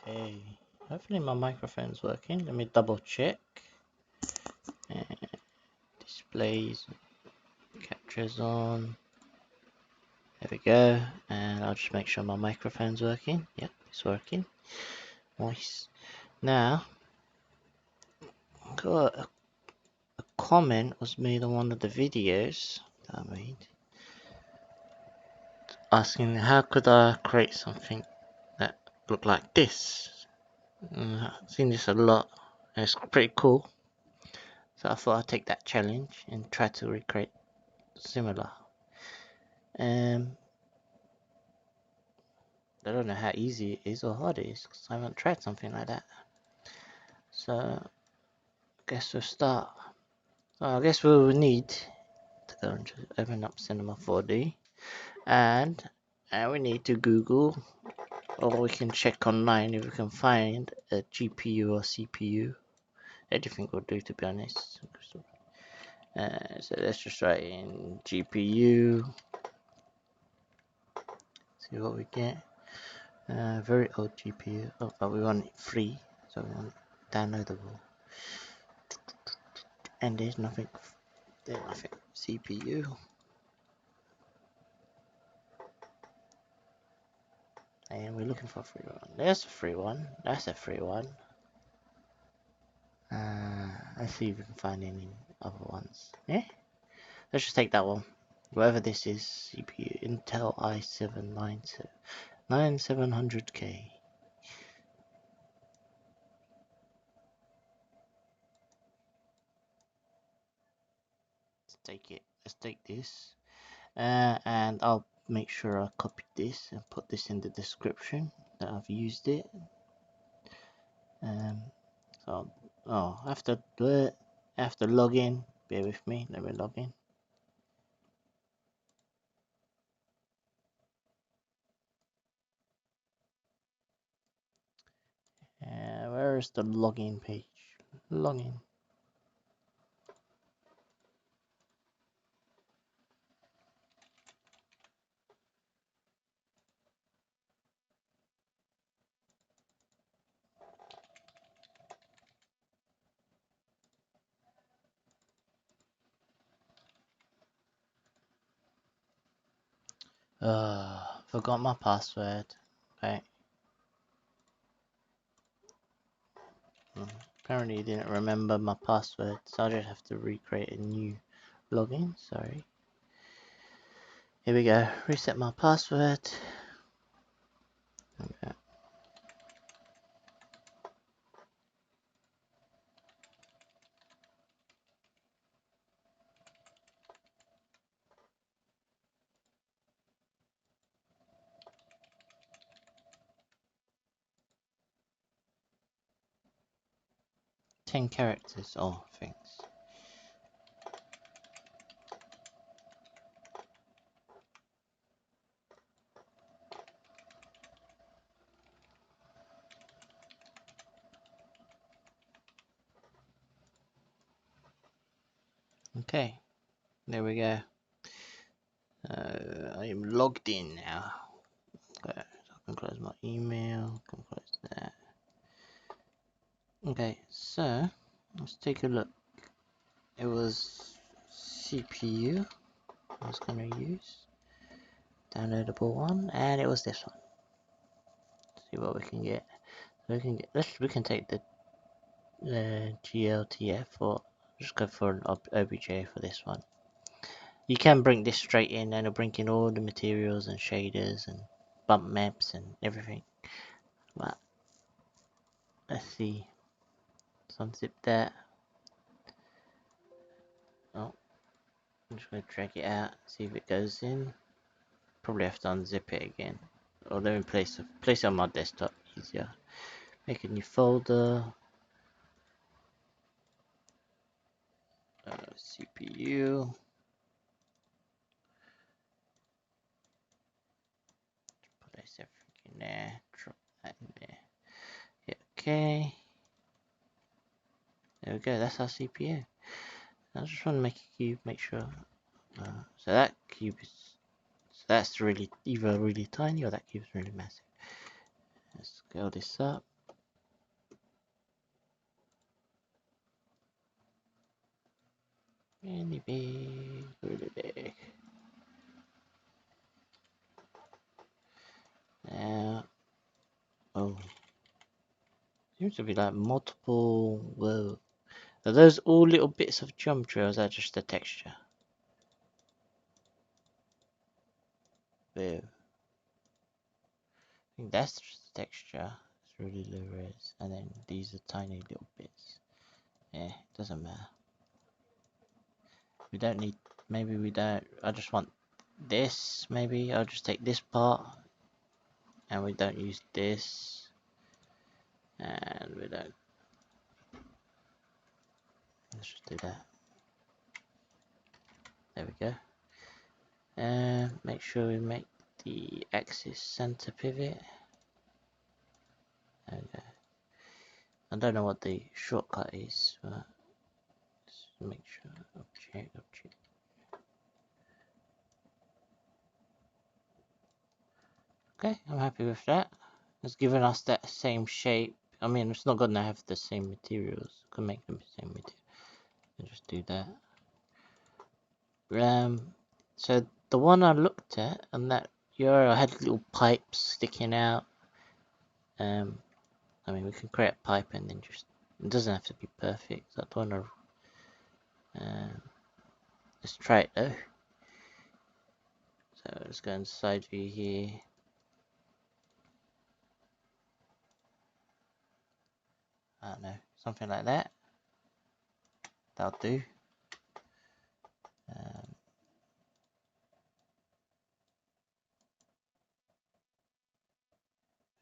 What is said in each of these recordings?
Okay, hopefully my microphone's working. Let me double check. Displays, captures on. There we go. And I'll just make sure my microphone's working. Yep, it's working. Nice. Now, got a comment was made on one of the videos that I made, asking how could I create something that looked like this. I've seen this a lot. It's pretty cool. So I thought I'd take that challenge and try to recreate similar. I don't know how easy it is or hard it is because I haven't tried something like that. So I guess we'll start. So I guess we will need to go and open up Cinema 4D, and we need to Google, or we can check online if we can find a GPU or CPU. Anything will do, to be honest. So let's just write in GPU. See what we get. Very old GPU. Oh, but we want it free, so we want it downloadable. And there's nothing. CPU. And we're looking for a free one. There's a free one. That's a free one. Let's see if we can find any other ones. Yeah? Let's just take that one. Whatever this is, CPU, Intel i7 9700K. Let's take it. Let's take this. And I'll make sure I copy this and put this in the description that I've used it. So, I have to do it. I have to log in. Bear with me. Let me log in. Where is the login page? Login. Forgot my password. Okay. Apparently didn't remember my password, so I just have to recreate a new login. Sorry. Here we go. Reset my password. Okay. Ten characters. Oh, thanks. Okay. There we go. I am logged in now. Okay, so I can close my email. Can close that. Okay, so let's take a look. It was CPU I was gonna use, downloadable one, and it was this one. Let's see what we can get. We can get. We can take the GLTF, or just go for an OBJ for this one. You can bring this straight in, and it'll bring in all the materials and shaders and bump maps and everything. But let's see. Let's unzip that. Oh, I'm just going to drag it out, see if it goes in. Probably have to unzip it again. Or let me place it on my desktop, easier. Make a new folder. CPU. Place everything in there. Drop that in there. Hit OK. There we go. That's our CPU. I just want to make a cube. Make sure. So that cube is. So that's really either really tiny or that cube is really massive. Let's scale this up. Really big, really big. Now, oh, seems to be like multiple. Whoa, are those all little bits of geometry, or is that just the texture? Whoa, I think that's just the texture. It's really low res, and then these are tiny little bits. Yeah, doesn't matter. We don't need. Maybe we don't. I just want this. Maybe I'll just take this part, and we don't use this, and we don't. Let's just do that. There we go. And make sure we make the axis center pivot. There we go. I don't know what the shortcut is, but let's make sure. Object. Okay, I'm happy with that. It's given us that same shape. I mean, it's not gonna have the same materials. Could make them the same material. I'll just do that. So the one I looked at, and that URL had little pipes sticking out. I mean, we can create a pipe and then just. It doesn't have to be perfect. I don't want to. Let's try it though. So let's go into side view here. I don't know, something like that. That'll do.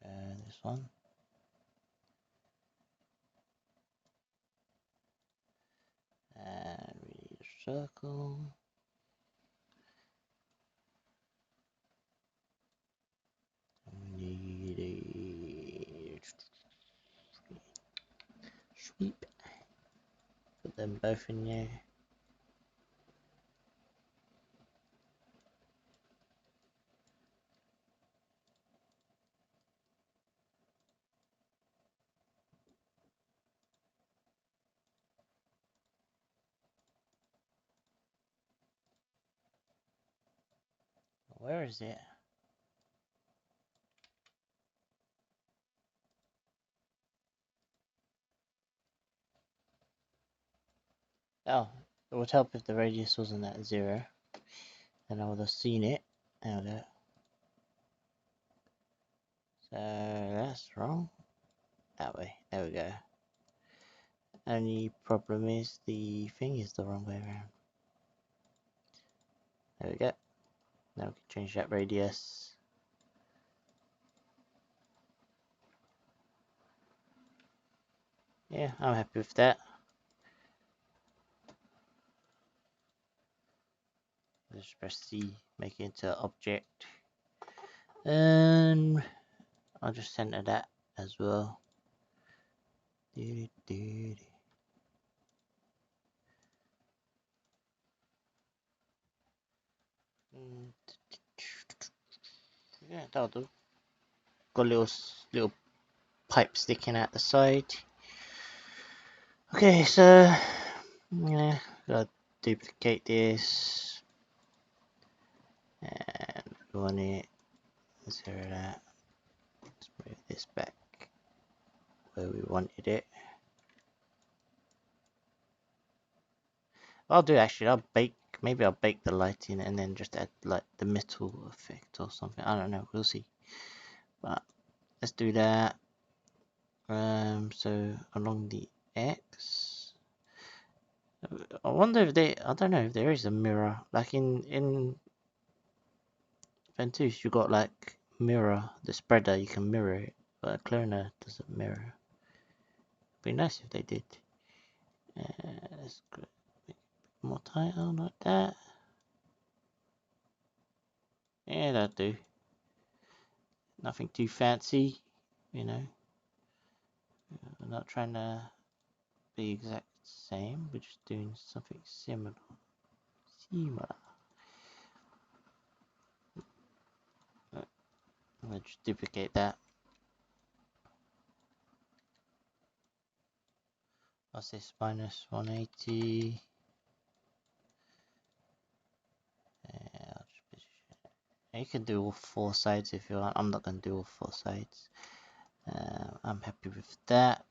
And this one. And we need a circle. We need a sweep. Put them both in there. Where is it? Oh, it would help if the radius wasn't at 0. Then I would have seen it. There we go. So that's wrong. That way. There we go. Only problem is the thing is the wrong way around. There we go. Now we can change that radius. Yeah, I'm happy with that. Let's press C, make it into object. And I'll just center that as well. Yeah, that'll do. Got little pipe sticking out the side. Okay, so yeah, gotta duplicate this and run it. Zero that. Let's move this back where we wanted it. I'll do actually. Maybe I'll bake the lighting and then just add like the metal effect or something. I don't know. We'll see. But let's do that. So along the X. I wonder if I don't know if there is a mirror. Like in Ventus, you got like mirror, the spreader, you can mirror it. But Cloner doesn't mirror. Be nice if they did. Let's go make it more title like that. Yeah, that'll do. Nothing too fancy, you know. We're not trying to be exact same. We're just doing something similar. I'm gonna just duplicate that. What's this? Minus 180. You can do all four sides if you want. I'm not going to do all four sides. I'm happy with that.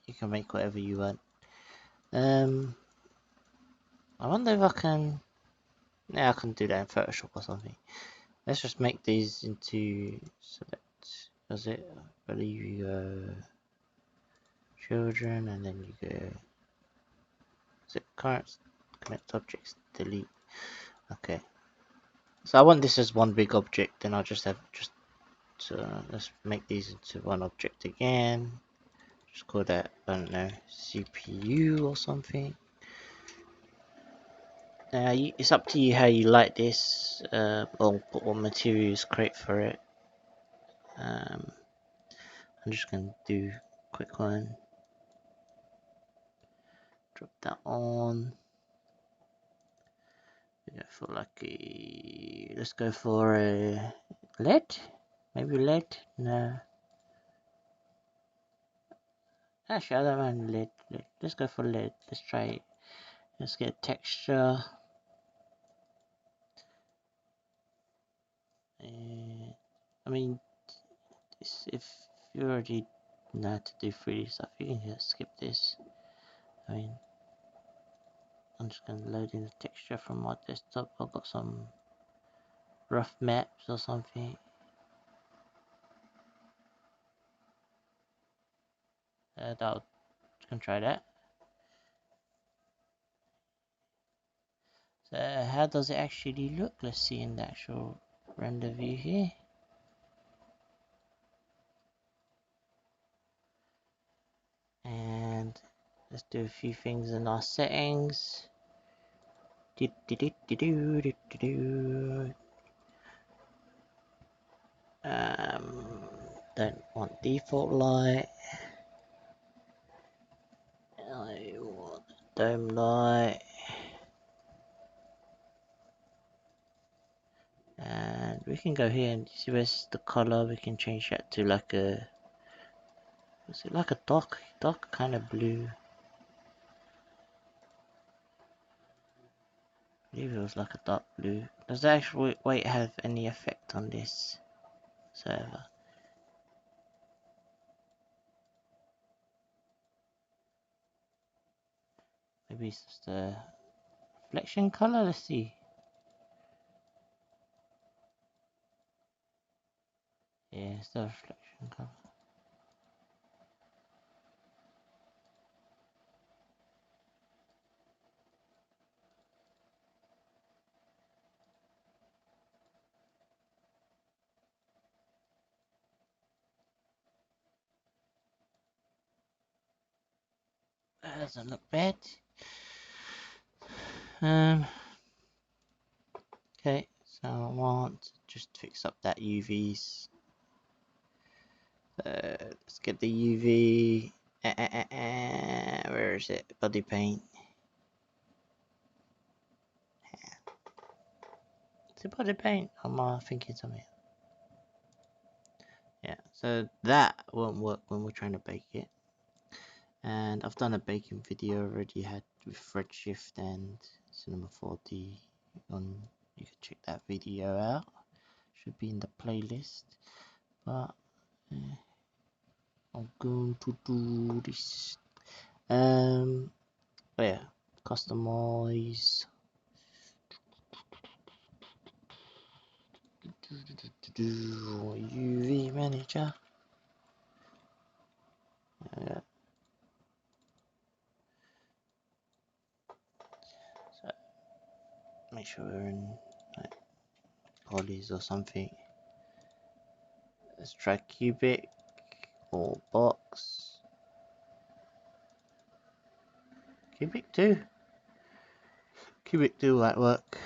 You can make whatever you want. I wonder if I can. Yeah, I can do that in Photoshop or something. Let's just make these into select. Does it? I believe you go children, and then you go. Is it current? Connect objects. Delete. Okay. So I want this as one big object. Then I'll just have just. Let's make these into one object again. Just call that, I don't know, CPU or something. It's up to you how you like this, or what materials create for it. I'm just going to do a quick one. Drop that on. Let's go for a LED? Maybe LED? No. Actually, I don't mind LED. Let's go for LED. Let's try it. Let's get texture. I mean, if you already know how to do 3D stuff, you can just skip this. I mean, I'm just going to load in the texture from my desktop. I've got some rough maps or something. You can try that. So how does it actually look? Let's see in the actual render view here. And let's do a few things in our settings. Don't want default light. I want dome light. And we can go here and see where's the color. We can change that to like a, is it like a dark kind of blue? I believe it was like a dark blue. Does the actual weight have any effect on this server? Maybe it's just a reflection color. Let's see. Yeah, it's the reflection color. That doesn't look bad. Okay, so I want to just fix up that UVs. Let's get the UV. Where is it? Body paint. Is it body paint? Am I thinking something? Yeah, so that won't work when we're trying to bake it. And I've done a baking video already, had with Redshift and Cinema 4D. You can check that video out. Should be in the playlist. But I'm going to do this. But yeah, customize. UV manager. So make sure we're in like polys or something. Let's try cubic or box. Cubic 2. Cubic 2 might work.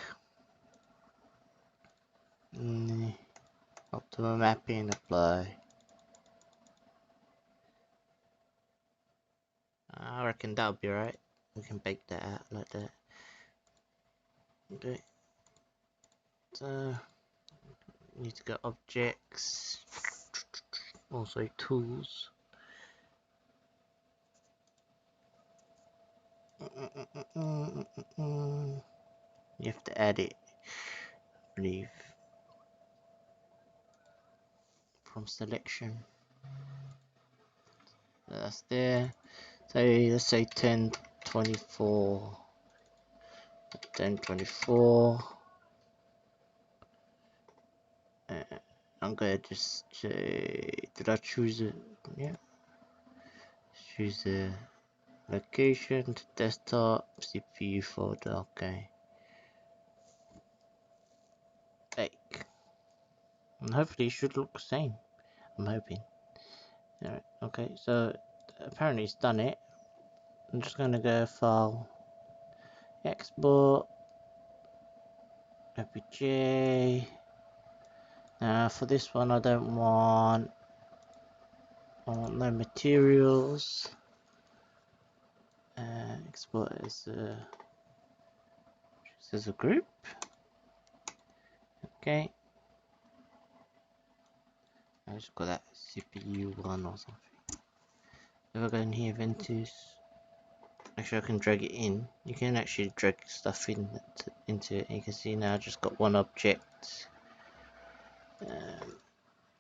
Optimal mapping apply. I reckon that'll be right. We can bake that out like that. Okay. So need to go objects. Also tools. You have to add it, I believe. from selection. That's there. So let's say 1024. 1024. I'm gonna just say, did I choose it? Yeah. Choose the location to desktop, CPU folder. Okay. Like, and hopefully it should look the same. I'm hoping. Alright, okay, so apparently it's done it. I'm just gonna go file, export, OPJ. Now for this one I want no materials. Export as a group. Okay. I just got that CPU one or something. If I go in here, Ventus, actually I can drag it in. You can actually drag stuff into it. You can see now I just got one object.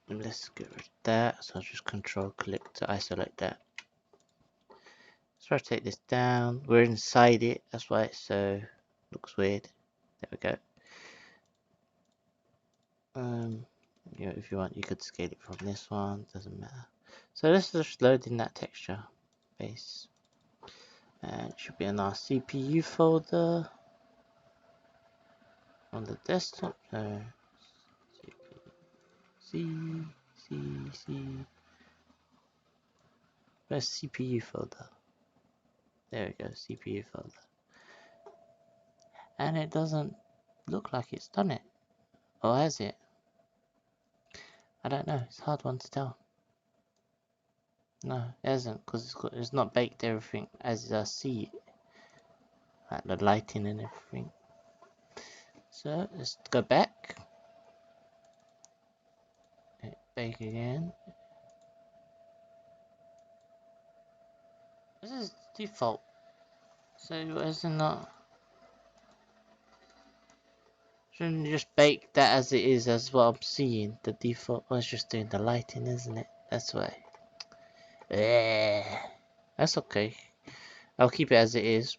Let's get rid of that. So I'll just control click to isolate that. So I take this down. We're inside it. That's why it so looks weird. There we go. You know, if you want, you could scale it from this one. Doesn't matter. So let's just load in that texture base. And it should be in our CPU folder on the desktop. So C. Where's CPU folder? There we go, CPU folder. And it doesn't look like it's done it. Or has it? I don't know. It's a hard one to tell. No, it hasn't, because it's not baked everything as I see it. Like the lighting and everything. So let's go back. Bake again. This is default. So is it not? Shouldn't you just bake that as it is, as what I'm seeing? The default was just doing the lighting, isn't it? That's why. That's okay. I'll keep it as it is.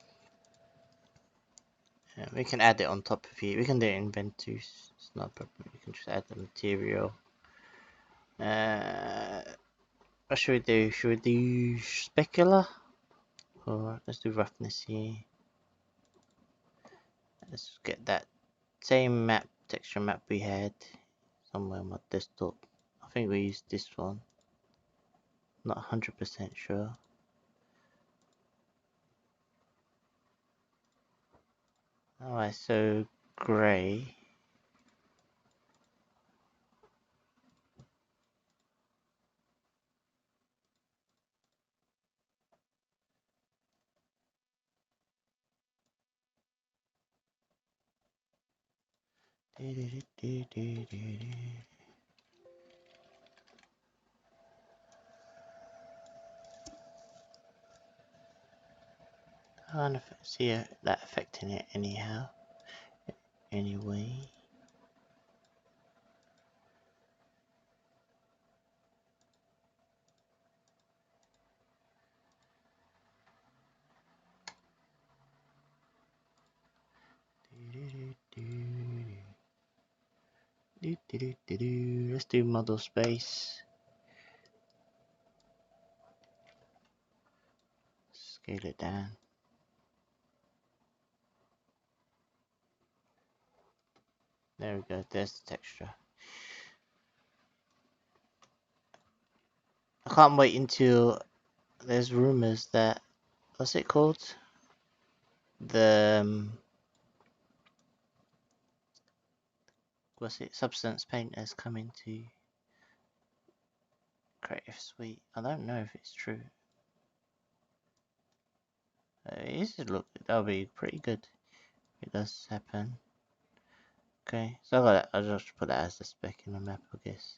Yeah, we can add it on top of here. We can do it in Ventus. It's not a problem. We can just add the material. What should we do? Should we do specular? Or let's do roughness here. Let's get that same map, texture map we had somewhere on my desktop. I think we used this one. Not 100% sure. Alright, so grey. I don't see that affecting it anyhow. Anyway. Let's do model space. Scale it down. There we go, there's the texture. I can't wait until there's rumors that, what's it called? The, what's it, Substance Paint is coming to Creative Suite. I don't know if it's true. Look, that'll be pretty good if it does happen. Okay, so I'll just put that as the spec in the map, I guess.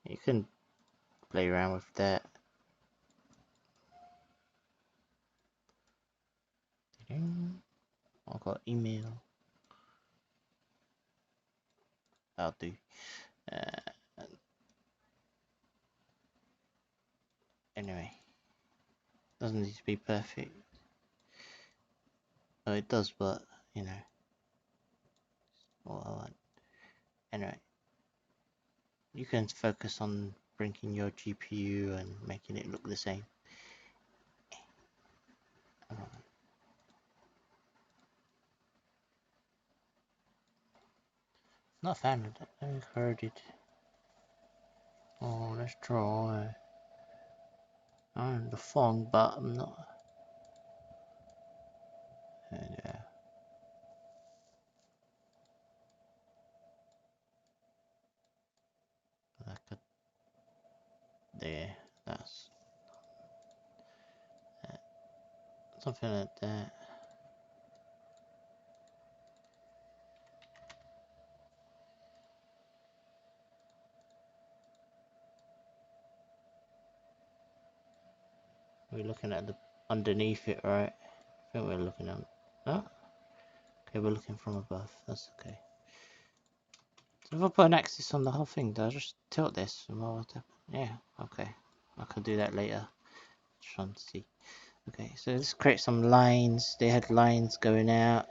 You can play around with that. I've got email. That'll do. Anyway, doesn't need to be perfect. Oh, it does, but you know what I want. Anyway, you can focus on bringing your GPU and making it look the same. Not a fan of that. I heard it. Oh, let's try. I'm the phone, but I'm not. Yeah. Like a, there. That's something like that. We're looking at the underneath it, right? I think we're looking at. Oh, okay, we're looking from above. That's okay. So if I put an axis on the whole thing, do I just tilt this? Yeah, okay. I could do that later. Just trying to see. Okay, so let's create some lines. They had lines going out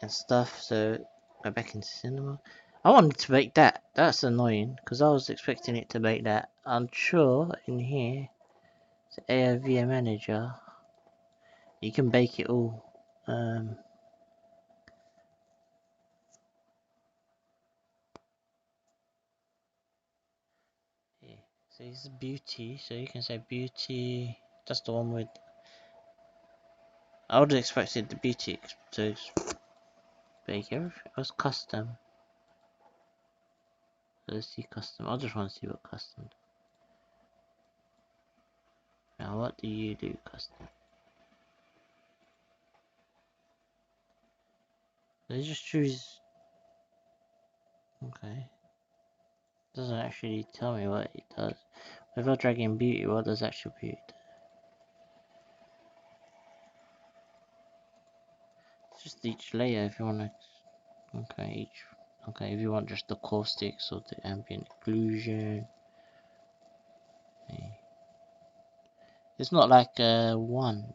and stuff. So go back into cinema. I wanted to make that. That's annoying because I was expecting it to make that. I'm sure in here, it's AOVM manager. You can bake it all. Yeah. So it's beauty. So you can say beauty. That's the one with. I would have expected the beauty to bake everything. It was custom. So let's see custom. I just want to see what custom. Now what do you do custom? They just choose. Okay. Doesn't actually tell me what it does. If I drag in beauty, what does attribute? It's just each layer if you want to. Okay, each. Okay, if you want just the caustics or the ambient occlusion. Okay. It's not like one.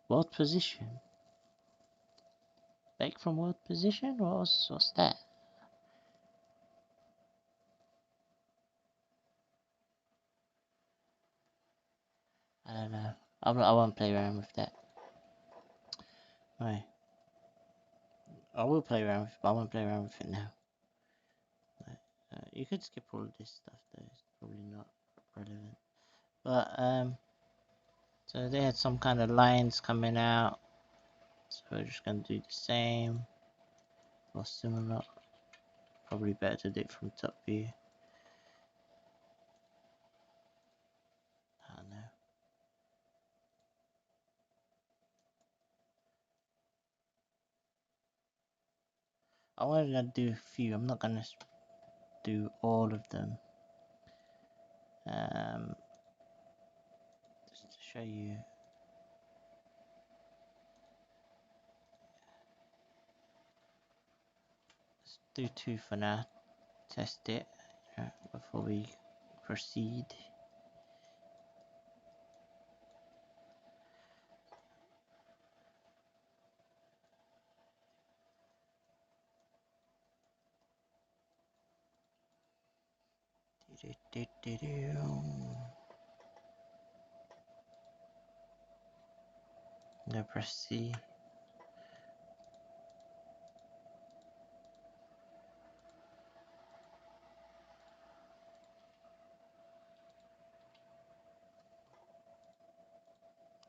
World position. Back from world position? What's that? I don't know. I won't play around with that. Right. I will play around with it, but I won't play around with it now. You could skip all of this stuff though, it's probably not relevant. But so they had some kind of lines coming out. So we're just gonna do the same or similar. Probably better to do it from top view. I don't know. I wanted to do a few. I'm not gonna do all of them. Just to show you. Let's do two for now. Test it before we proceed. I'm gonna press C.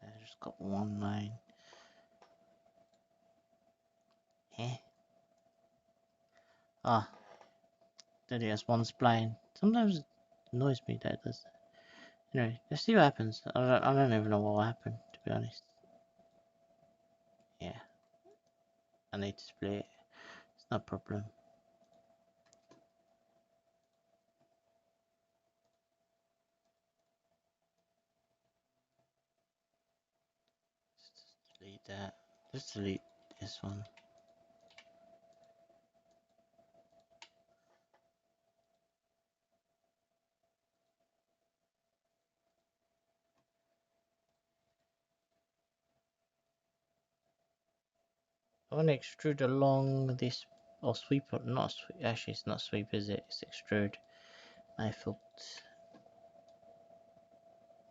I just got one line. Eh? Ah, there it is, one spline. Sometimes it annoys me that it does that. Anyway, let's see what happens. I don't even know what will happen, to be honest. Yeah. I need to split it. It's no problem. Just delete that. Just delete this one. I want to extrude along this, or sweep it, not sweep, actually it's not sweep, is it? It's extrude. I thought.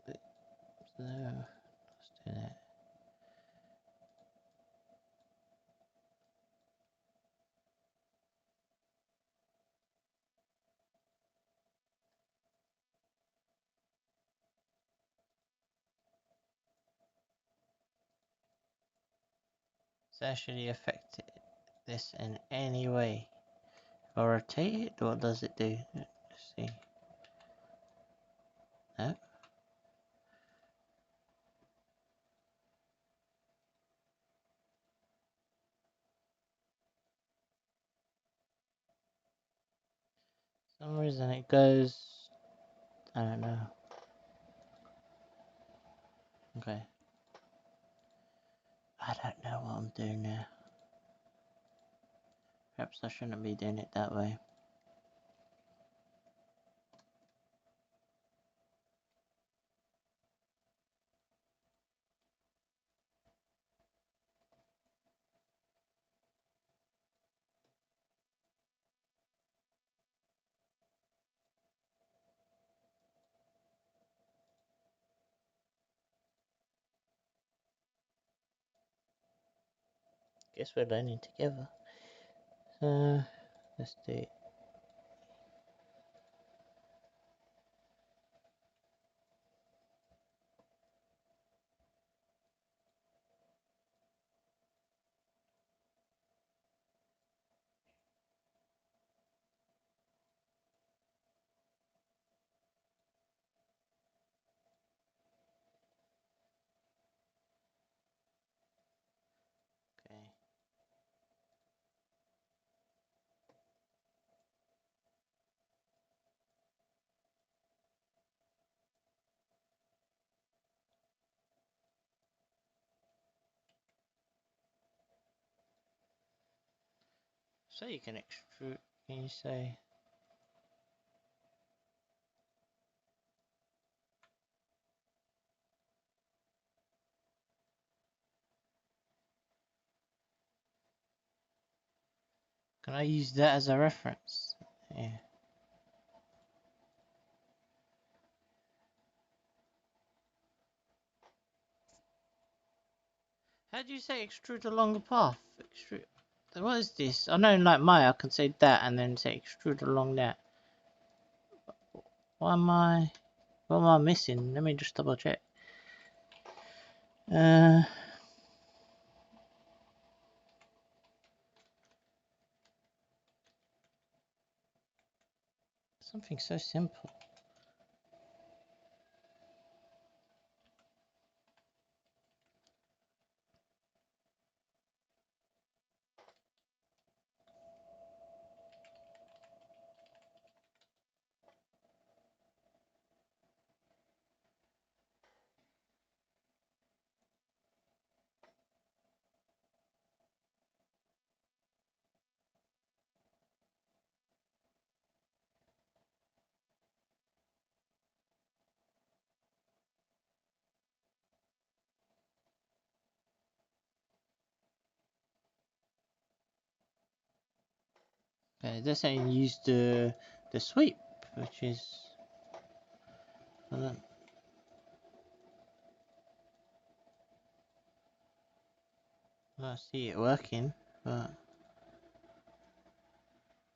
So, let's do that. Does it actually affect this in any way? If I rotate it, what does it do? Let's see. No? For some reason it goes, I don't know. Okay. I don't know what I'm doing now. Perhaps I shouldn't be doing it that way. Guess we're learning together. So, let's do it. Okay. So you can extrude, can you say? Can I use that as a reference? Yeah. How do you say extrude along the path? Extrude. What is this? I know, like Maya, I can say that and then say extrude along that. What am I? What am I missing? Let me just double check. Something so simple. Okay, this ain't use the sweep, which is I don't see it working, but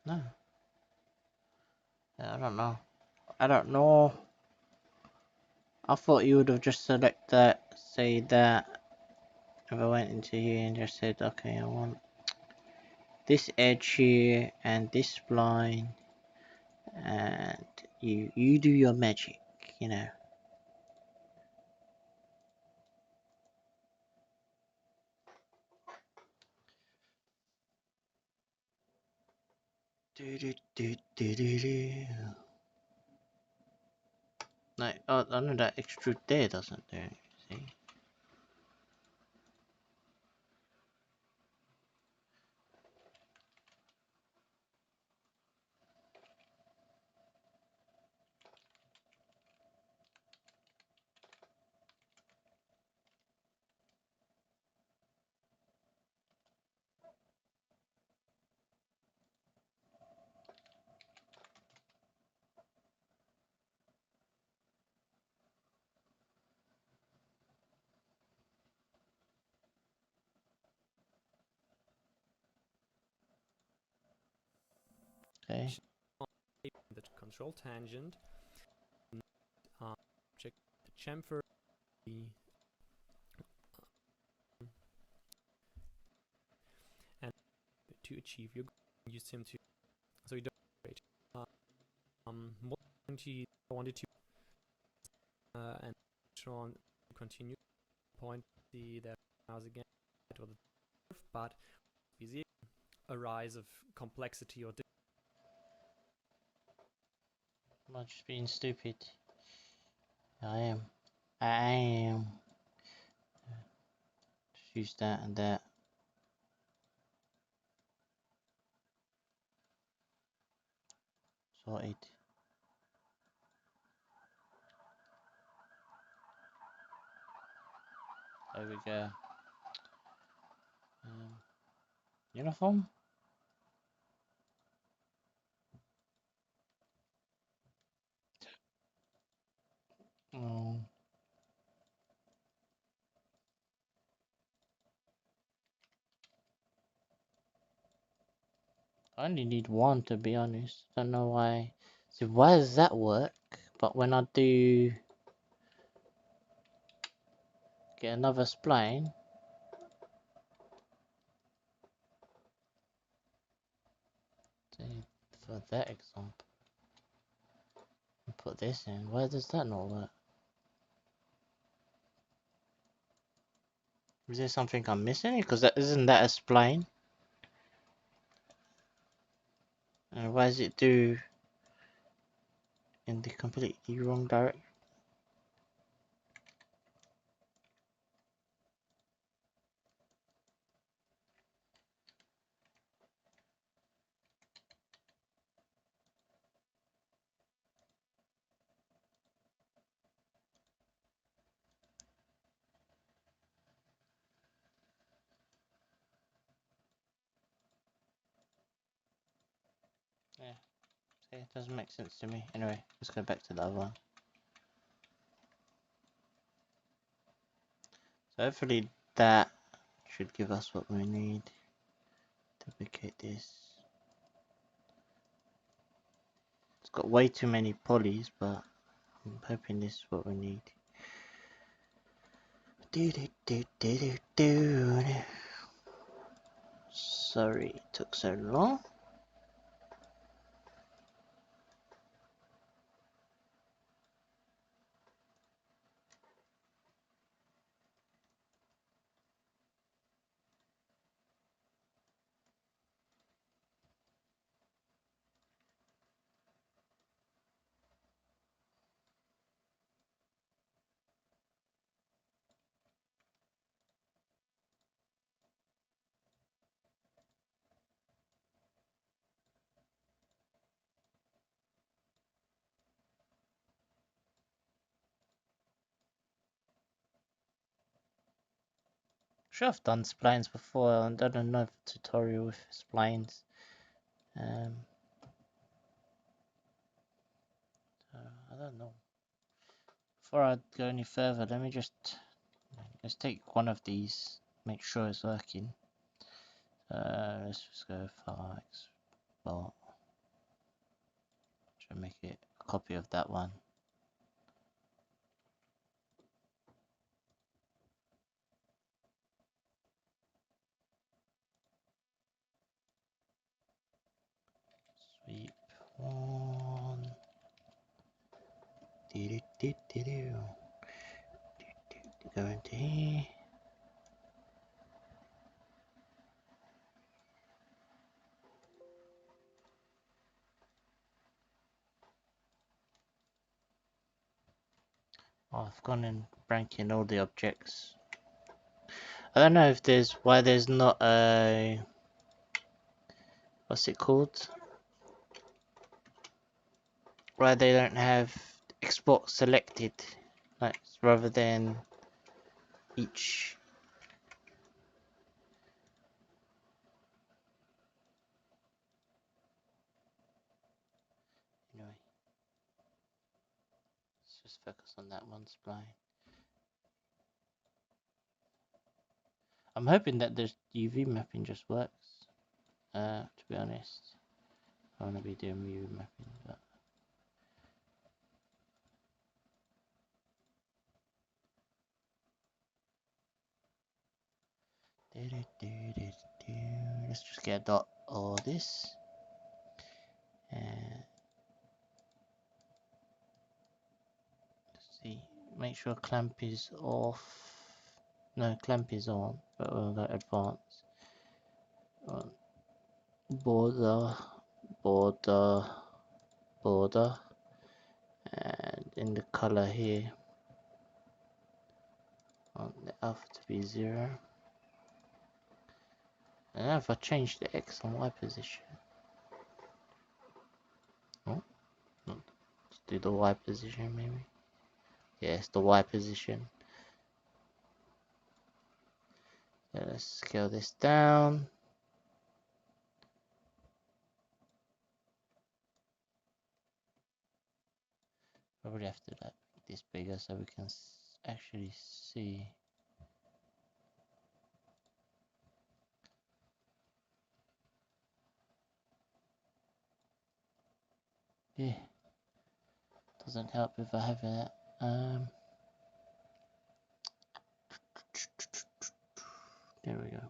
no, I don't know. I don't know. I thought you would have just select that, say that. If I went into here and just said, okay, I want this edge here and this spline, and you do your magic, you know. Like, oh, I know that extrude there doesn't do it, see? Okay. The control tangent, check the chamfer, and to achieve your goal, use him to. So you don't wait. More I wanted to and on continue point the mouse again or the curve, but easy a rise of complexity or Am I just being stupid? I am. I am. Just use that and that. Sorted. There we go. Uniform? Oh. I only need one, to be honest. Don't know why. So why does that work? But when I do get another spline, say for that example, put this in. Why does that not work? Is there something I'm missing? Because that isn't that a spline? And why does it do in the completely wrong direction? Yeah, see, it doesn't make sense to me. Anyway, let's go back to the other one. So hopefully that should give us what we need. Duplicate this. It's got way too many polys, but I'm hoping this is what we need. Sorry it took so long. Sure, I've done splines before, and I don't know if tutorial with splines. So I don't know. Before I go any further, let me let's take one of these, make sure it's working. Let's just go file export. Try to make it a copy of that one. Sweep one. Go into here. Oh, I've gone and ranking all the objects. I don't know if there's why there's not a what's it called? Why they don't have export selected, like rather than each. Anyway, let's just focus on that one spline. I'm hoping that the UV mapping just works. To be honest, I want to be doing view mapping, but let's just get a dot or this, and let's see. Make sure clamp is off. No, clamp is on, but we'll go advanced. Border, border, border, and in the color here, I want the alpha to be 0. And now if I change the X and Y position, oh, let's do the Y position maybe. Yeah, it's the Y position. So let's scale this down. Probably have to like make this bigger so we can actually see. Yeah, doesn't help if I have that. There we go.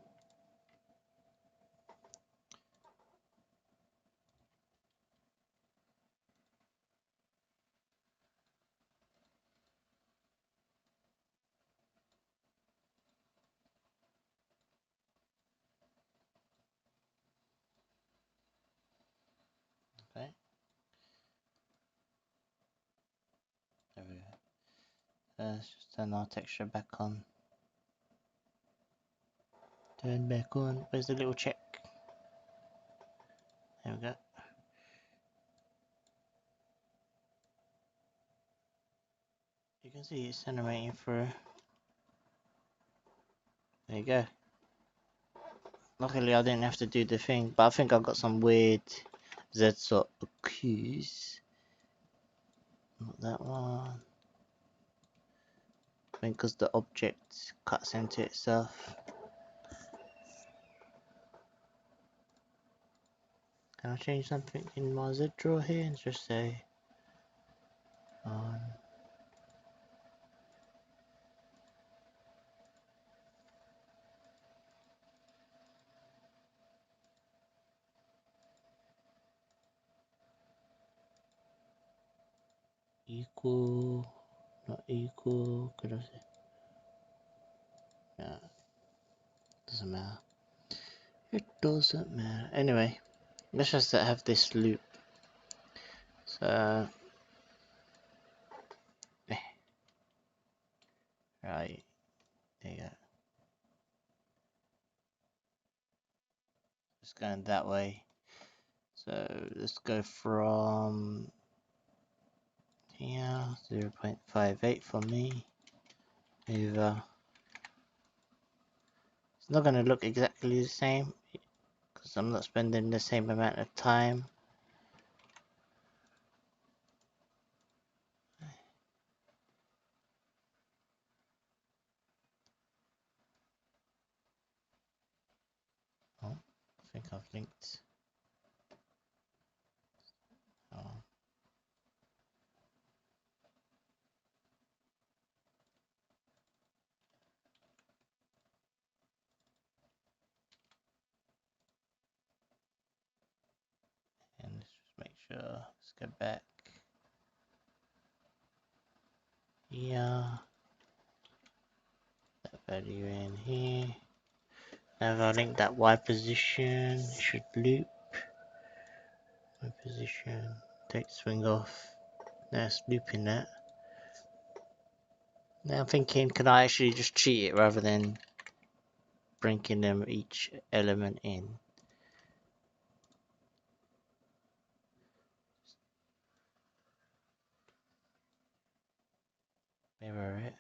Okay, there we go. Let's just turn our texture back on. Turn back on. Where's the little check? There we go. You can see it's animating through. There you go. Luckily I didn't have to do the thing, but I think I got some weird Z sort of cues. Not that one. I think because the object cuts into itself. Can I change something in my Z draw here and just say equal, not equal, could I say? No, doesn't matter. It doesn't matter. Anyway, let's just have this loop. So, right, there you go. It's going that way. So let's go from here, 0.58 for me. Over. It's not going to look exactly the same because I'm not spending the same amount of time. Oh, I think I've linked. Oh. And let's just make sure. Let's go back. Yeah. That value in here. Now if I link that Y position, it should loop. Y position. Take swing off. Now it's looping that. Now I'm thinking, can I actually just cheat it rather than bringing them each element in? Mirror it.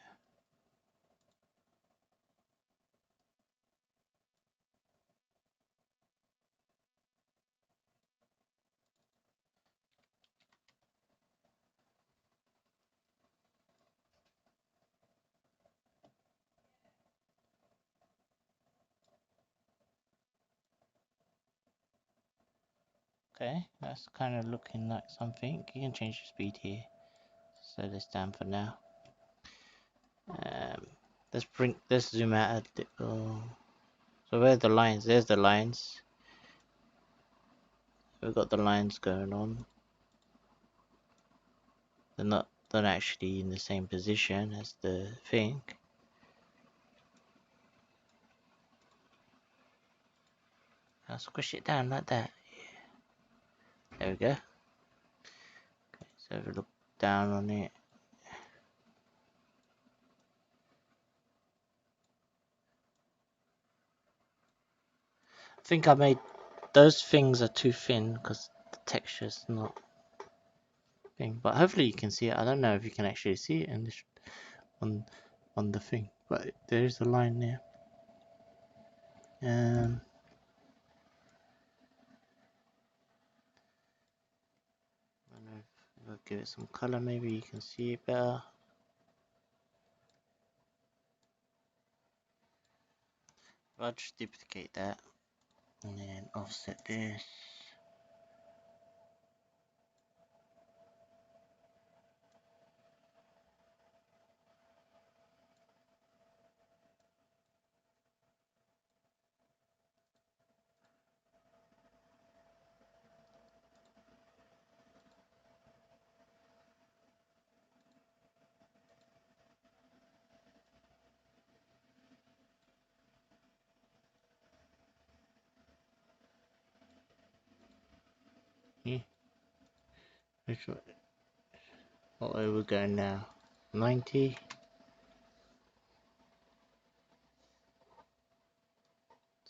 Okay, that's kind of looking like something. You can change the speed here. Slow this down for now. Um, let's zoom out a little. So where are the lines? There's the lines. We've got the lines going on. They're not actually in the same position as the thing. I'll squish it down like that. There we go. Okay, so if we look down on it. I think I made those things are too thin because the texture's not thing. But hopefully you can see it. I don't know if you can actually see it in this on the thing, but there is a line there. I don't know if I'll give it some color, maybe you can see it better. I'll just duplicate that and then offset this. Yeah, what way we're going now? 90.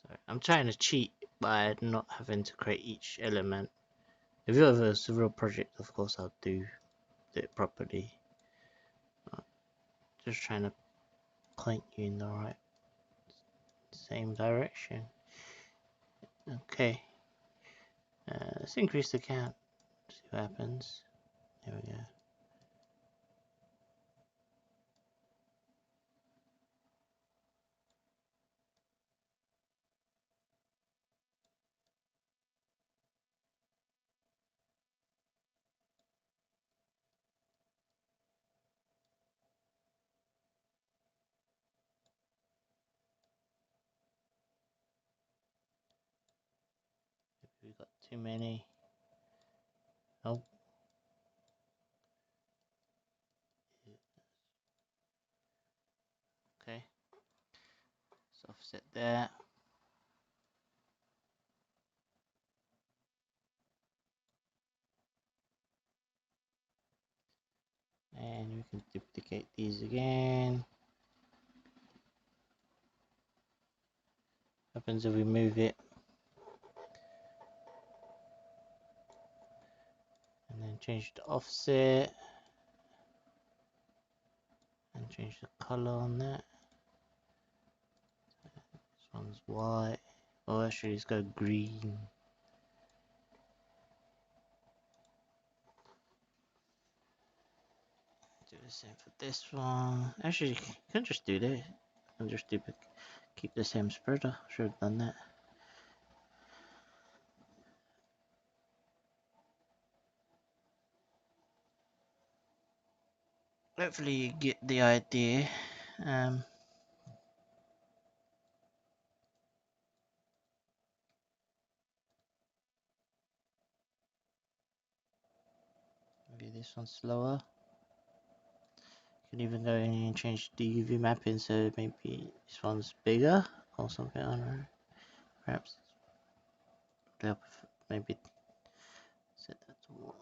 Sorry, I'm trying to cheat by not having to create each element. If it was a real project, of course I'll do it properly. Just trying to point you in the right same direction. Okay, let's increase the count, see what happens. There we go. We got too many. Oh, okay. Let's offset that. And we can duplicate these again. What happens if we move it? And then change the offset. And change the color on that. This one's white. Oh, actually, let's go green. Do the same for this one. Actually, you can just do that. You can just keep the same spreader. Should have done that. Hopefully, you get the idea. Maybe this one's slower. You can even go in and change the UV mapping so maybe this one's bigger or something. I don't know. Perhaps maybe set that to 1.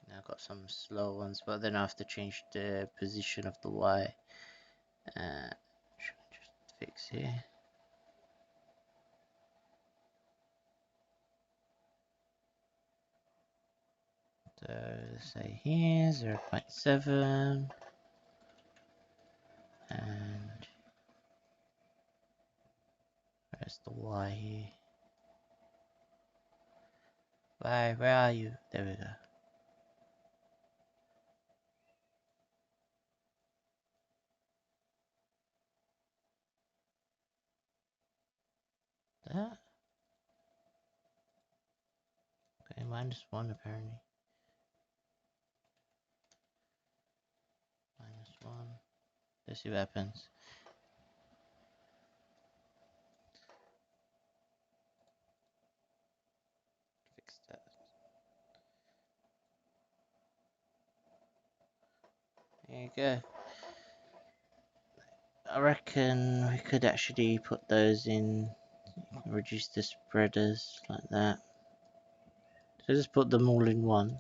Now I've got some slow ones, but then I have to change the position of the Y. Should I just fix here? So say here 0.7 and where's the Y here? Y, where are you? There we go. -1 apparently. -1. Let's see what happens. Fix that. There you go. I reckon we could actually put those in, reduce the spreaders like that. So just put them all in one.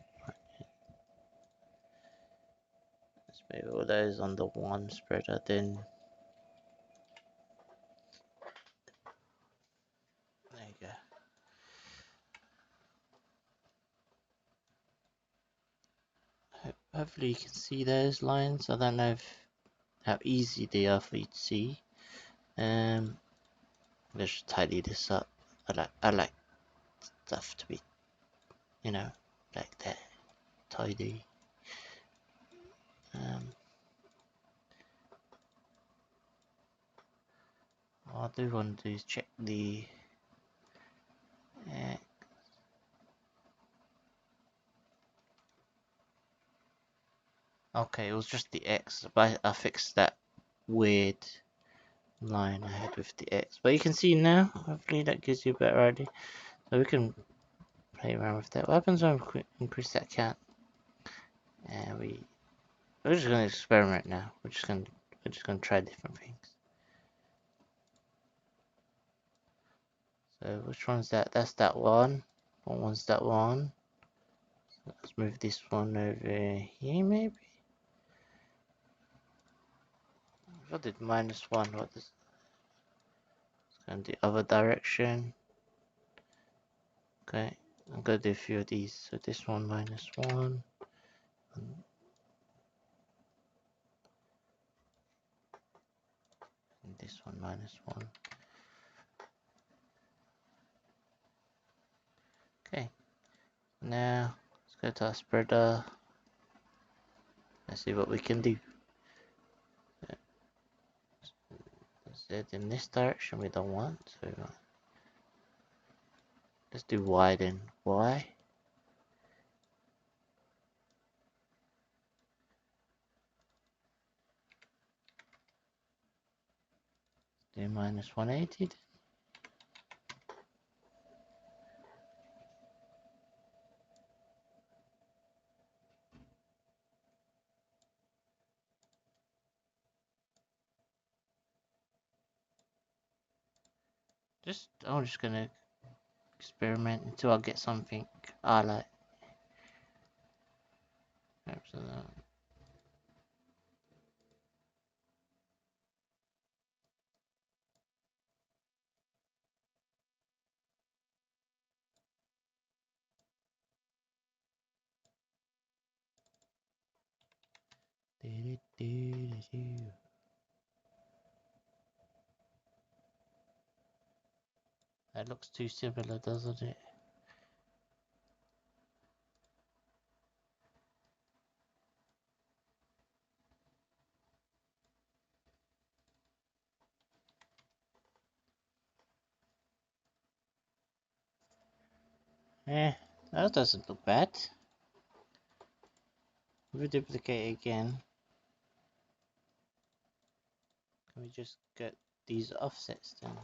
Let's put all those on the one spreader, then there you go. Hopefully you can see those lines. I don't know how easy they are for you to see. Let's tidy this up. I like stuff to be, like that, tidy. What I do want to do is check the okay, it was just the X, but I fixed that weird line I had with the X. But you can see now, hopefully that gives you a better idea. So we can play around with that. What happens when we increase that count? And we're just gonna experiment now. We're just gonna try different things. So which one's that? That's that one. What one's that one? So let's move this one over here maybe. If I did -1, what is? Let's go in the other direction. Okay, I'm gonna do a few of these. So this one -1. And this one -1. Okay, now let's go to our spreader. Let's see what we can do. Is it in this direction we don't want? So let's do Y then. Y. Do -180 then. I'm just gonna experiment until I get something I like. That looks too similar, doesn't it? Eh, that doesn't look bad. If we duplicate it again, can we just get these offsets then?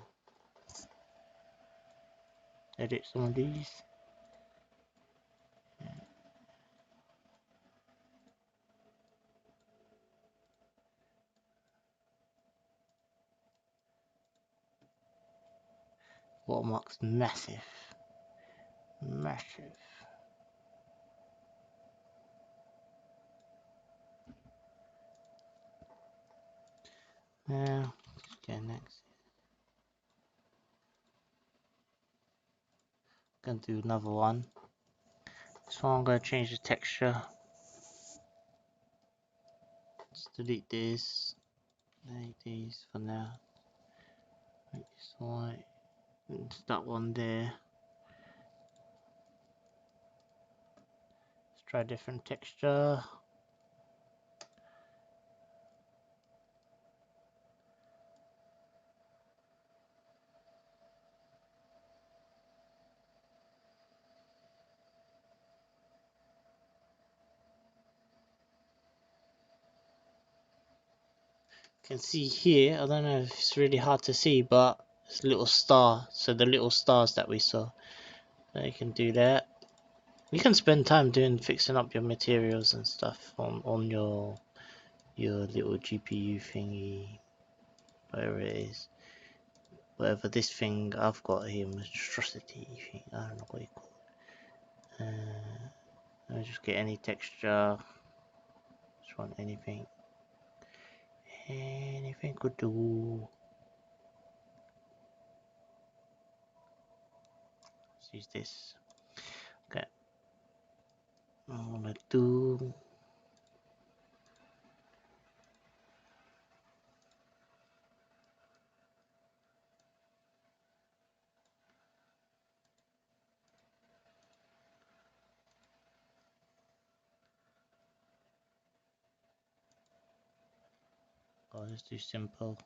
Edit some of these. Watermark's massive. Massive. Now, let's go next. Gonna do another one. This one I'm gonna change the texture. Just delete this. Delete these for now. Make this white. And that one there. Let's try a different texture. can see here, I don't know if it's really hard to see, but it's a little star. So the little stars that we saw. So you can do that. You can spend time fixing up your materials and stuff on your little GPU thingy, whatever it is. Whatever this thing I've got here, monstrosity thing, I don't know what you call it. I'll just get any texture. Just want anything. Anything could do. Let's use this. Okay. I wanna do. Oh, let's do simple.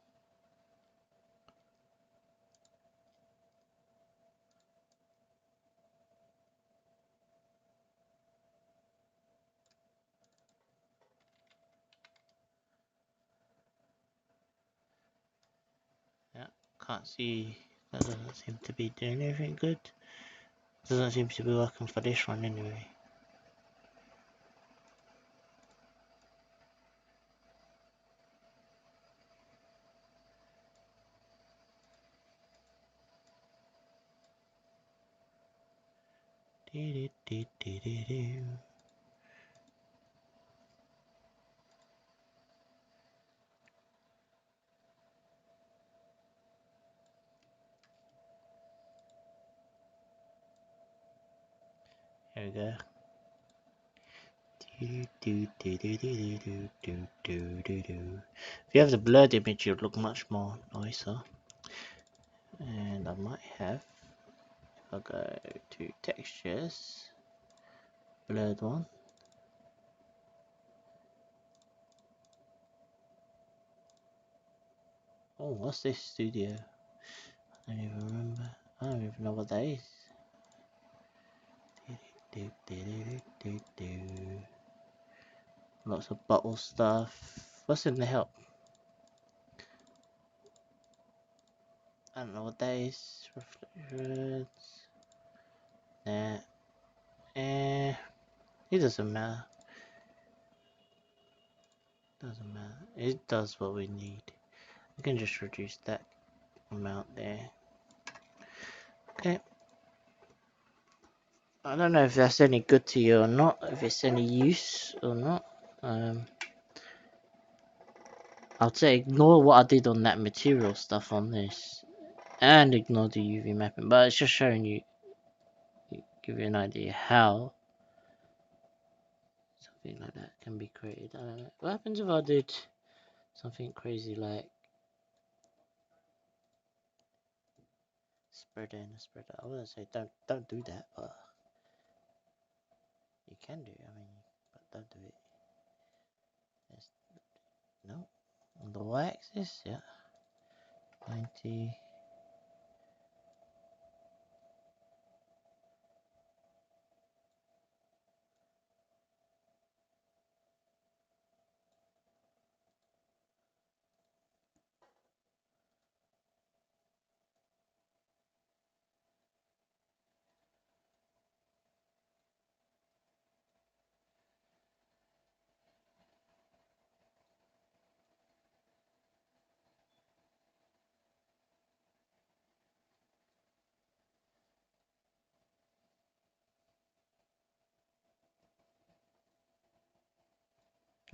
Yeah, can't see. That doesn't seem to be doing anything good. Doesn't seem to be working for this one anyway. Here we go. If you have the blurred image, it would look much more nicer. And I might have, if I go to textures, blurred one. Oh, what's this studio? I don't even remember. I don't even know what that is. Lots of bottle stuff. What's in the help? I don't know what that is. Reflections. Nah. Eh. It doesn't matter. Doesn't matter. It does what we need. We can just reduce that amount there. Okay. I don't know if that's any good to you or not. If it's any use or not. I'll say ignore what I did on that material stuff on this. And ignore the UV mapping. But it's just showing you, give you an idea how something like that can be created. I don't know. What happens if I did something crazy like spreader and a spreader? I wouldn't say don't do that, but you can do it. I mean, but don't do it. Yes. No. On the y-axis, yeah. 90.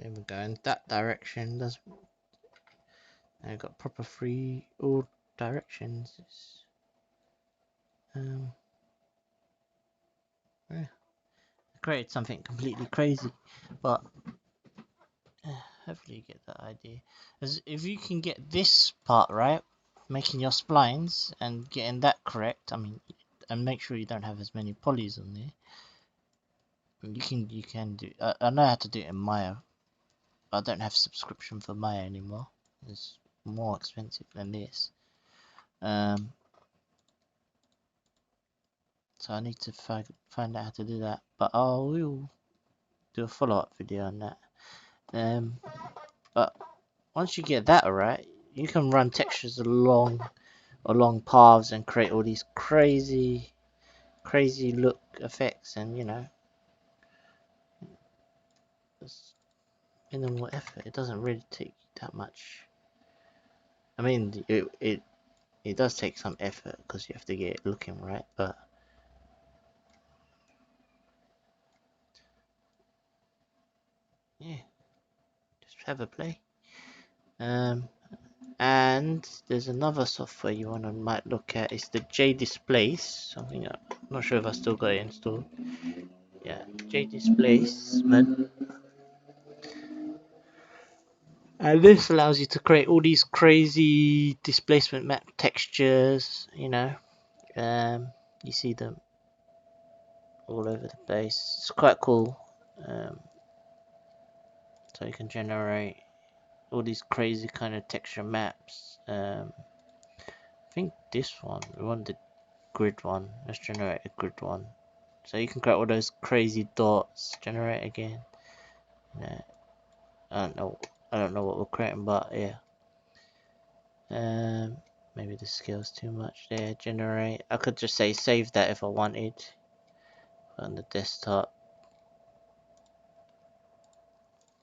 Then we go in that direction. Does I've got proper free all directions. Yeah. I created something completely crazy, but hopefully you get that idea. As if you can get this part right, making your splines and getting that correct, I mean, and make sure you don't have as many polys on there. You can do. I know how to do it in Maya. I don't have subscription for Maya anymore. It's more expensive than this. So I need to find out how to do that. But I will do a follow-up video on that. But once you get that right, you can run textures along paths and create all these crazy look effects, and you know, it's minimal effort. It doesn't really take that much. I mean, it does take some effort because you have to get it looking right, but yeah, just have a play. And there's another software you might look at. It's the J Displace. Something I'm not sure if I still got it installed. Yeah, J Displacement. And this allows you to create all these crazy displacement map textures. You know, you see them all over the place. It's quite cool. Um, so you can generate all these crazy kind of texture maps. I think this one, we want the grid one. Let's generate a grid one. So you can create all those crazy dots. Generate again. No, I don't know. I don't know what we're creating, but yeah. Maybe the scale's too much there. Generate. I could just say save that if I wanted. On the desktop,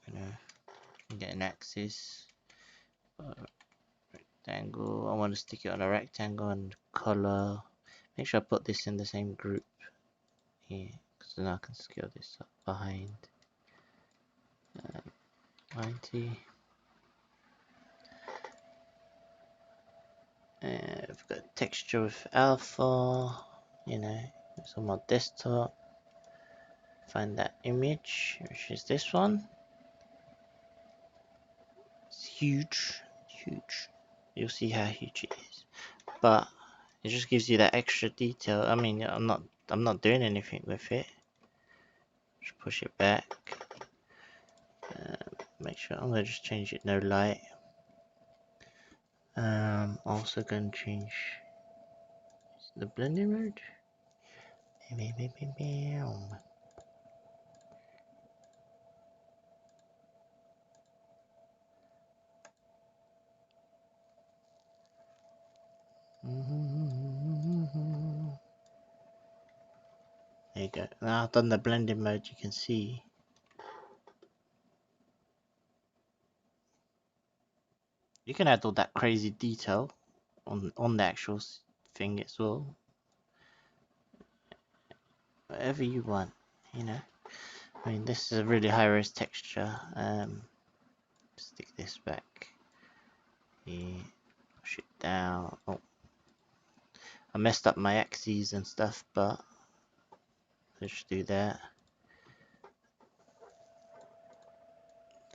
you know, get an axis. Rectangle. I want to stick it on a rectangle and color. Make sure I put this in the same group here, because then I can scale this up behind. 90. We've got texture with alpha. You know, it's on my desktop. Find that image, which is this one. It's huge, huge. You'll see how huge it is, but it just gives you that extra detail. I mean, I'm not doing anything with it. Just push it back. Make sure I'm gonna just change it no light. Also gonna change the blending mode. There you go. Now I've done the blending mode, you can see. You can add all that crazy detail on the actual thing as well. Whatever you want, you know. I mean, this is a really high-res texture. Stick this back here, push it down. Oh, I messed up my axes and stuff, but let's do that.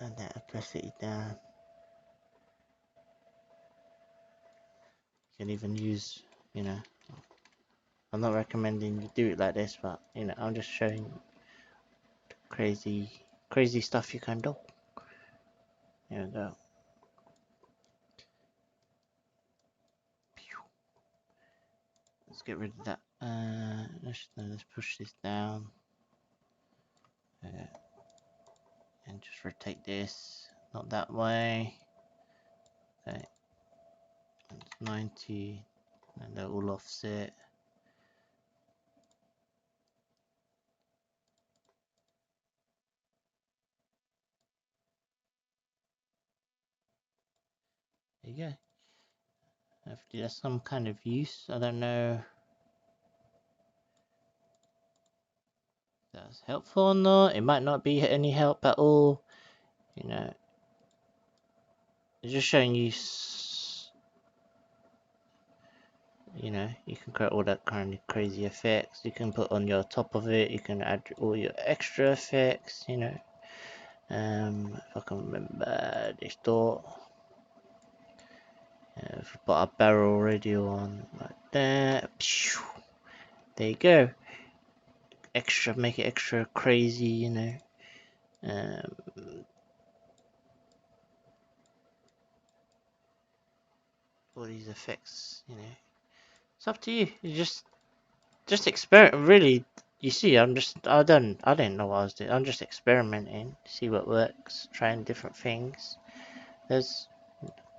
Done that, opacity down. You can even use, you know, I'm not recommending you do it like this, but you know, I'm just showing crazy stuff you can do. There we go. Let's get rid of that. Let's push this down. And just rotate this, not that way. Okay, it's 90, and they're all offset. There you go. Hopefully that's some kind of use. I don't know if that's helpful or not. It might not be any help at all. You know, it's just showing you. You know, you can create all that kind of crazy effects. You can put on your top of it. You can add all your extra effects. You know, if I can remember this dot. If we put our barrel radio on like that. There you go. Extra, make it extra crazy. You know. All these effects. You know, it's up to you. You just experiment. Really, you see, I didn't know what I was doing. I'm just experimenting, see what works, trying different things. There's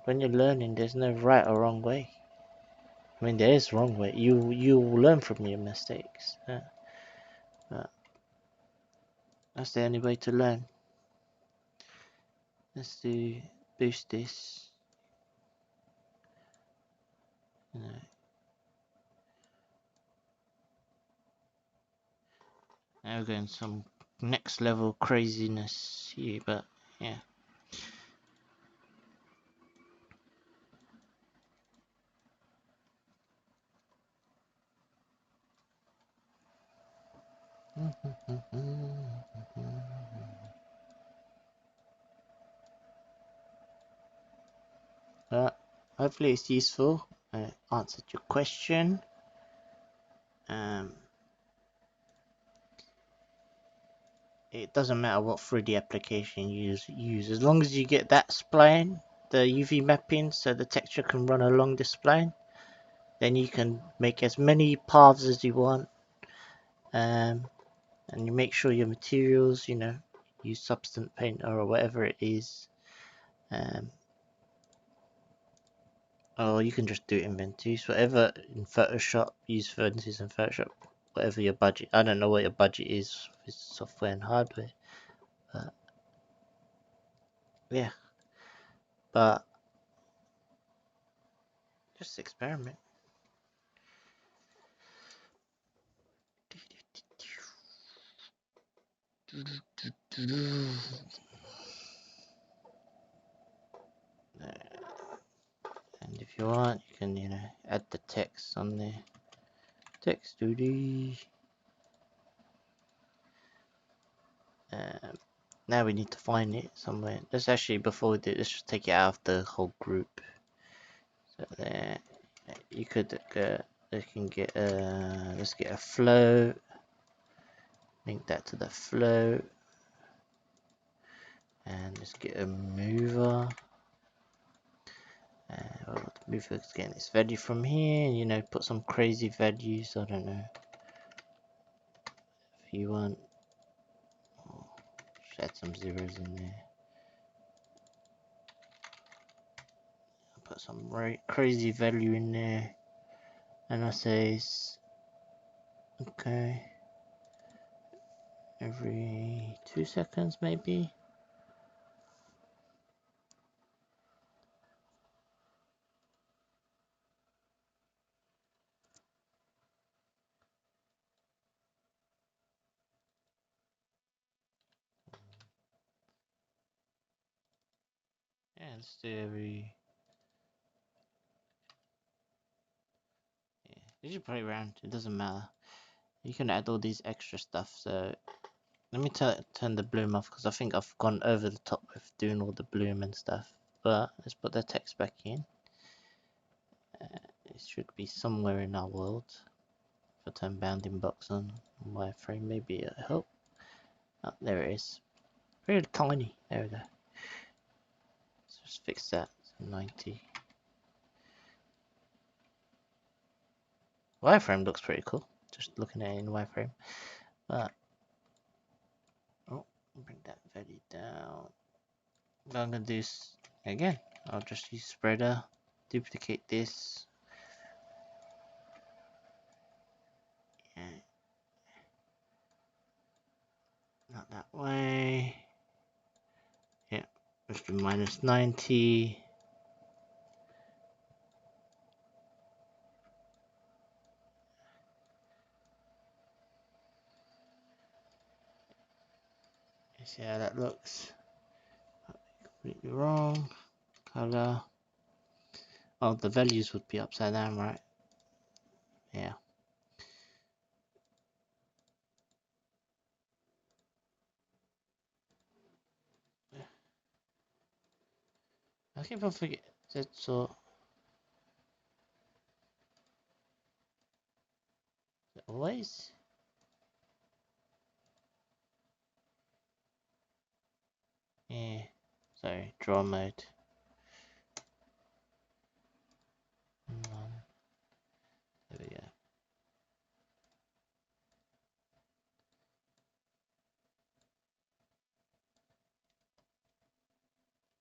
when you're learning, there's no right or wrong way. I mean, there is wrong way. You will learn from your mistakes. But that's the only way to learn. Let's boost this. You know, now we're going some next level craziness here, but yeah. But hopefully it's useful. I answered your question. It doesn't matter what 3D application you use, as long as you get that spline, the UV mapping, so the texture can run along the spline, then you can make as many paths as you want. And you make sure your materials, you know, use Substance Painter or whatever it is. Or you can just do inventories, whatever in Photoshop, use Furnaces in Photoshop, whatever your budget. I don't know what your budget is with software and hardware, but yeah, but just experiment. And if you want, you can, you know, add the text on there. Text duty. Now we need to find it somewhere. Let's actually, before we do, let's just take it out of the whole group. So there, you could go. You can get let's get a flow. Link that to the flow. And let's get a mover. Well, the mover is getting its value from here. You know, put some crazy values. I don't know. If you want, just add some zeros in there. Put some crazy value in there. And I say, okay, every 2 seconds maybe. Yeah, let's do every. Yeah, you should play around. It doesn't matter. You can add all these extra stuff. So let me turn the bloom off because I think I've gone over the top with doing all the bloom and stuff. But let's put the text back in. It should be somewhere in our world. If I turn bounding box on wireframe, maybe it'll help. Oh, there it is. Very tiny. There we go. Let's just fix that. 90. Wireframe looks pretty cool. Just looking at it in wireframe. But oh, bring that value down. I'm gonna do this again. I'll just use spreader, duplicate this. Yeah. Not that way. Yeah, let's do minus 90. See how that looks. Completely wrong. Color. Oh, the values would be upside down, right? Yeah. I keep on forgetting that, so always. Yeah. Sorry, draw mode. There we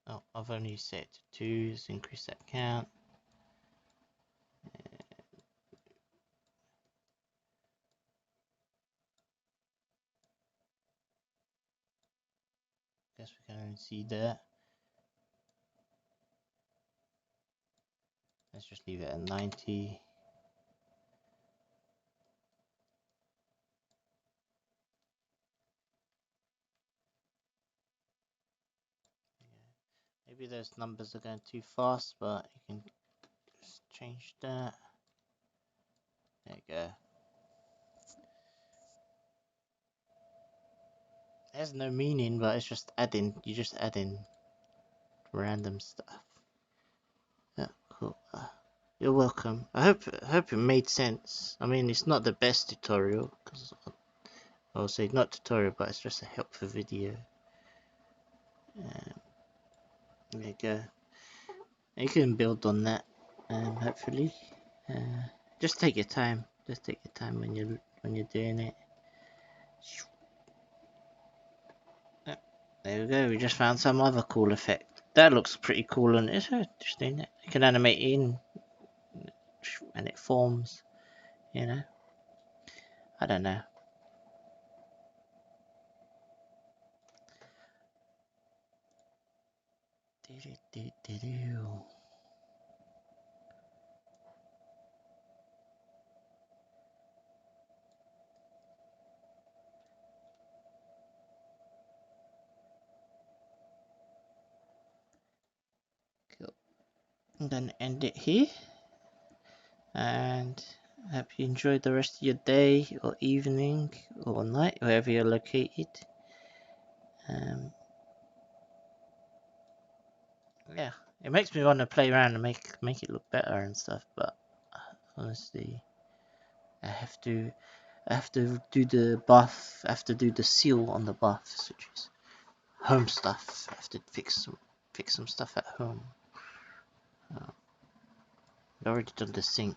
go. Oh, I've only set it to 2, let's increase that count. Guess we can only see that. Let's just leave it at 90. Maybe those numbers are going too fast, but you can just change that. There you go. There's no meaning, but it's just adding. You just add in random stuff. Yeah, cool. You're welcome. I hope it made sense. I mean, it's not the best tutorial, because I'll say not tutorial, but it's just a helpful video. There you go. You can build on that, hopefully. Just take your time. Just take your time when you're doing it. There we go. We just found some other cool effect. That looks pretty cool, and it's interesting. You can animate in, and it forms. You know. I don't know. Cool. I'm gonna end it here, and I hope you enjoyed the rest of your day or evening or night, wherever you're located. Yeah, it makes me want to play around and make it look better and stuff, but honestly, I have to do the buff. I have to do the seal on the buffs, which is home stuff. I have to fix some stuff at home. I've already done the sync.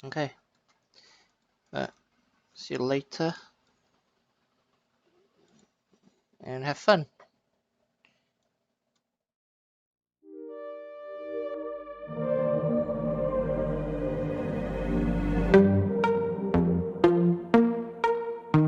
Okay. See you later, and have fun.